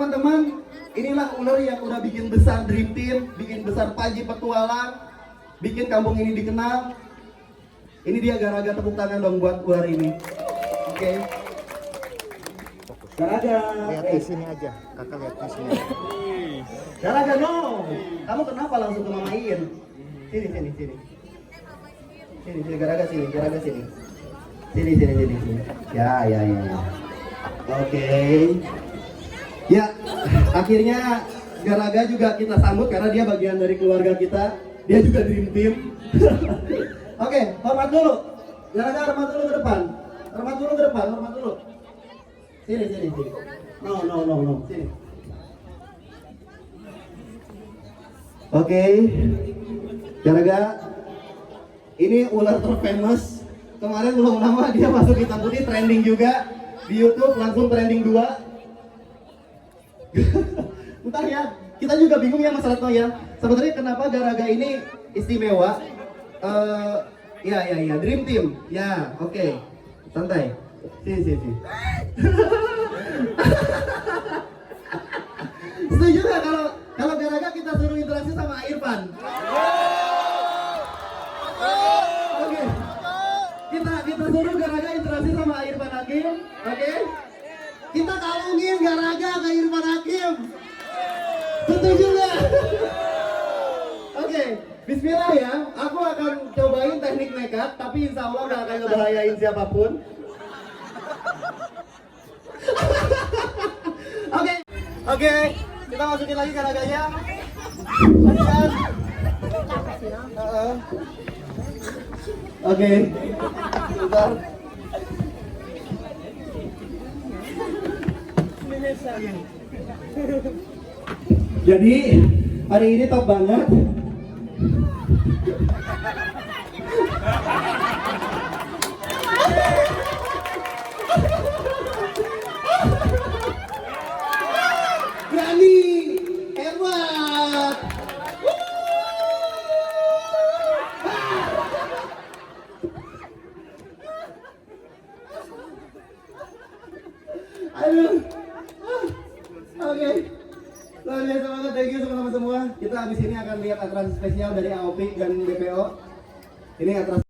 teman-teman, inilah ular yang udah bikin besar Dream Team, bikin besar Panji Petualang, bikin kampung ini dikenal. Ini dia Garaga, tepuk tangan dong buat ular ini. Oke. Garaga. Lihat di sini aja, kakak lihat di sini. Garaga no. Kamu kenapa langsung ke Mama Iin? Sini. Sini Garaga sini. Sini. Ya. Oke. Ya, akhirnya Garaga juga kita sambut karena dia bagian dari keluarga kita. Dia juga Dream Team. Oke, hormat dulu. Garaga hormat dulu ke depan. Hormat dulu. Sini. No. Sini. Oke. Garaga, ini ular terfamous. Kemarin belum lama dia masuk Hitam Putih, trending juga di YouTube, langsung trending 2. Entah ya, kita juga bingung ya Mas Ratno ya. Sebenarnya kenapa Garaga ini istimewa? Ya, Dream Team. Ya, oke. Santai. Sini. Setuju nggak kalau Garaga kita suruh interaksi sama Irfan? Oke. Kita suruh Garaga interaksi sama Irfan Hakim. Oke. Kita kalungin Garaga ke Irfan Hakim. Setuju nggak? Oke, bismillah ya. Aku akan cobain teknik nekat, tapi insya Allah nggak akan ngebahayain siapapun. Oke, kita masukin lagi Garaganya. Oke, bentar. Jadi hari ini top banget. Berani, hebat. Aduh. Oke. Luar biasa banget, thank you teman-teman semua. Kita habis ini akan lihat atraksi spesial dari AOP dan BPO. Ini atraksi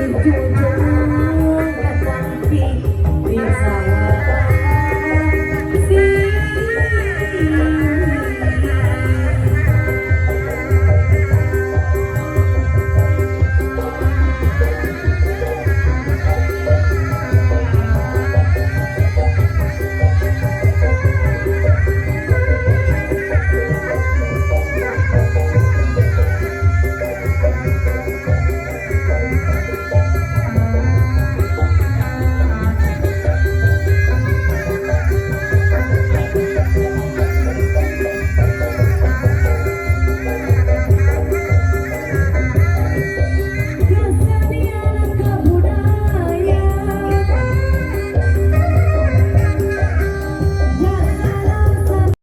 Jojo